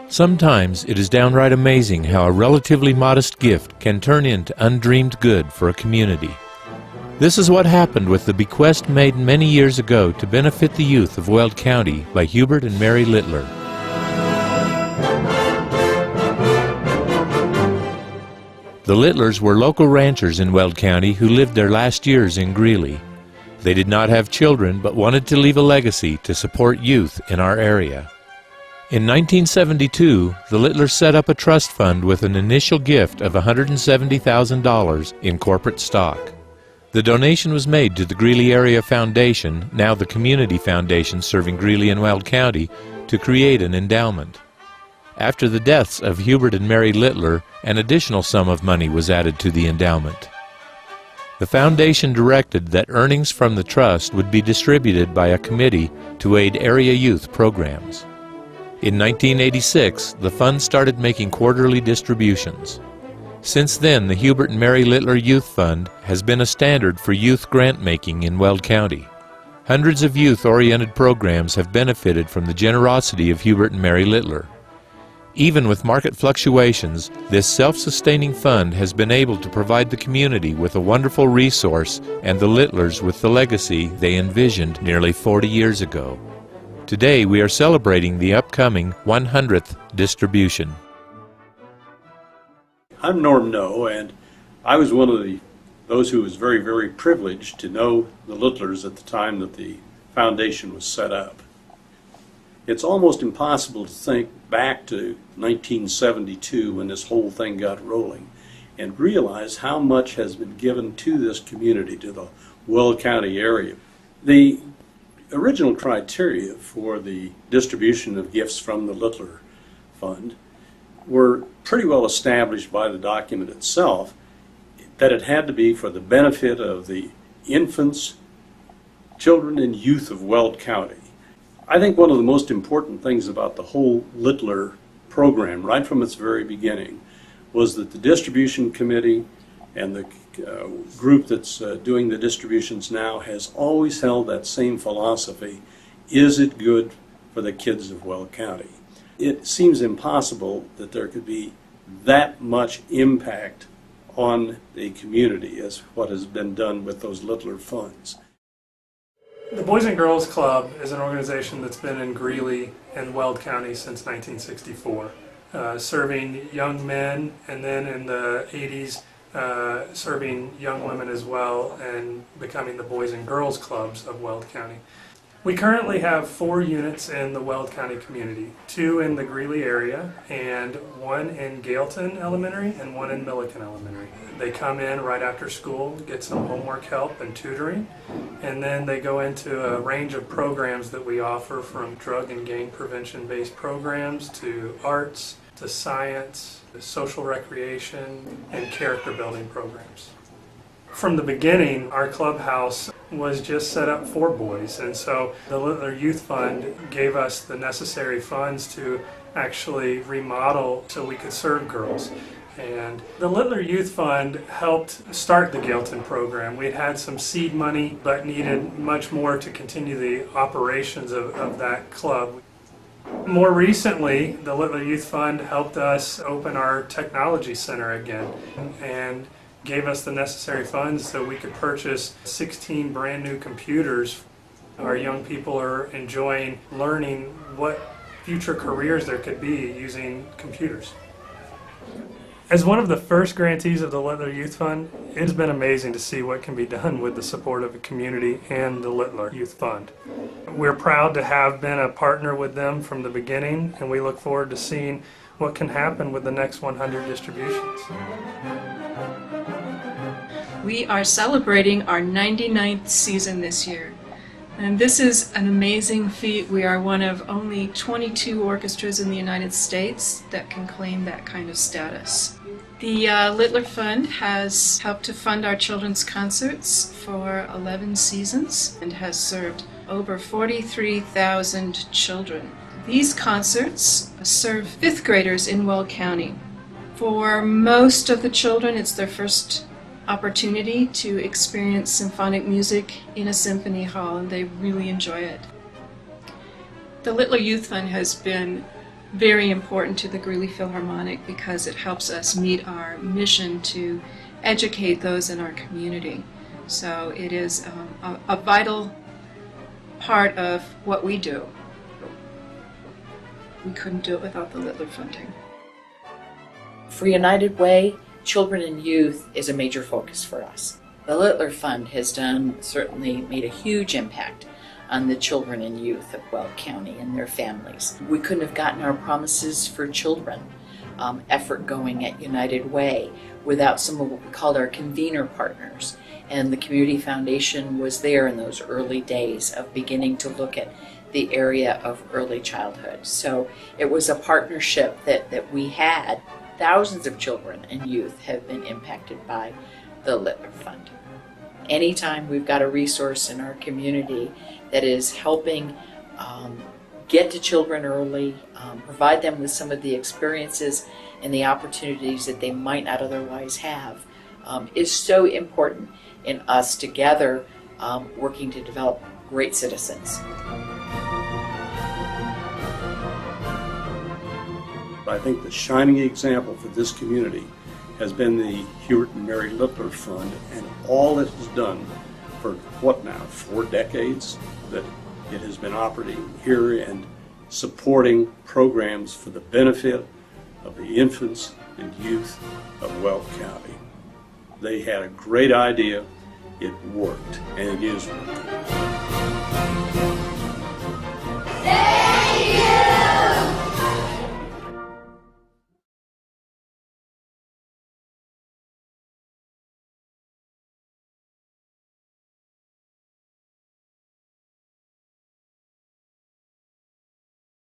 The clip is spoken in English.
Sometimes it is downright amazing how a relatively modest gift can turn into undreamed good for a community. This is what happened with the bequest made many years ago to benefit the youth of Weld County by Hubert and Mary Littler. The Littlers were local ranchers in Weld County who lived their last years in Greeley. They did not have children but wanted to leave a legacy to support youth in our area. In 1972, the Littlers set up a trust fund with an initial gift of $170,000 in corporate stock. The donation was made to the Greeley Area Foundation, now the Community Foundation serving Greeley and Weld County, to create an endowment. After the deaths of Hubert and Mary Littler, an additional sum of money was added to the endowment. The foundation directed that earnings from the trust would be distributed by a committee to aid area youth programs. In 1986, the fund started making quarterly distributions. Since then, the Hubert and Mary Littler Youth Fund has been a standard for youth grant-making in Weld County. Hundreds of youth-oriented programs have benefited from the generosity of Hubert and Mary Littler. Even with market fluctuations, this self-sustaining fund has been able to provide the community with a wonderful resource and the Littlers with the legacy they envisioned nearly 40 years ago. Today we are celebrating the upcoming 100th distribution. I'm Norm Noe, and I was one of those who was very, very privileged to know the Littlers at the time that the foundation was set up. It's almost impossible to think back to 1972 when this whole thing got rolling and realize how much has been given to this community, to the Weld County area. The original criteria for the distribution of gifts from the Littler Fund were pretty well established by the document itself, that it had to be for the benefit of the infants, children, and youth of Weld County. I think one of the most important things about the whole Littler program, right from its very beginning, was that the distribution committee and the group that's doing the distributions now has always held that same philosophy: is it good for the kids of Weld County? It seems impossible that there could be that much impact on the community as what has been done with those Littler funds. The Boys and Girls Club is an organization that's been in Greeley and Weld County since 1964, serving young men, and then in the 80s serving young women as well, and becoming the Boys and Girls Clubs of Weld County. We currently have 4 units in the Weld County community, 2 in the Greeley area, and 1 in Gailton Elementary and 1 in Milliken Elementary. They come in right after school, get some homework help and tutoring, and then they go into a range of programs that we offer, from drug and gang prevention based programs to arts to science, to social recreation, and character building programs. From the beginning, our clubhouse was just set up for boys, and so the Littler Youth Fund gave us the necessary funds to actually remodel so we could serve girls. And the Littler Youth Fund helped start the Gailton program. We'd had some seed money, but needed much more to continue the operations of that club. More recently, the Littler Youth Fund helped us open our technology center again and gave us the necessary funds so we could purchase 16 brand new computers. Our young people are enjoying learning what future careers there could be using computers. As one of the first grantees of the Littler Youth Fund, it's been amazing to see what can be done with the support of the community and the Littler Youth Fund. We're proud to have been a partner with them from the beginning, and we look forward to seeing what can happen with the next 100 distributions. We are celebrating our 99th season this year. And this is an amazing feat. We are one of only 22 orchestras in the United States that can claim that kind of status. The Littler Fund has helped to fund our children's concerts for 11 seasons and has served over 43,000 children. These concerts serve 5th graders in Weld County. For most of the children, it's their first opportunity to experience symphonic music in a symphony hall, and they really enjoy it. The Littler Youth Fund has been very important to the Greeley Philharmonic because it helps us meet our mission to educate those in our community. So it is a vital part of what we do. We couldn't do it without the Littler funding. For United Way, children and youth is a major focus for us. The Littler Fund has certainly made a huge impact on the children and youth of Weld County and their families. We couldn't have gotten our Promises for Children effort going at United Way without some of what we called our convener partners. And the Community Foundation was there in those early days of beginning to look at the area of early childhood. So it was a partnership that we had. Thousands of children and youth have been impacted by the Littler Fund. Anytime we've got a resource in our community that is helping get to children early, provide them with some of the experiences and the opportunities that they might not otherwise have, is so important in us together working to develop great citizens. I think the shining example for this community has been the Hubert and Mary Littler Fund and all it has done for what now, 4 decades that it has been operating here and supporting programs for the benefit of the infants and youth of Weld County. They had a great idea, it worked, and it is working.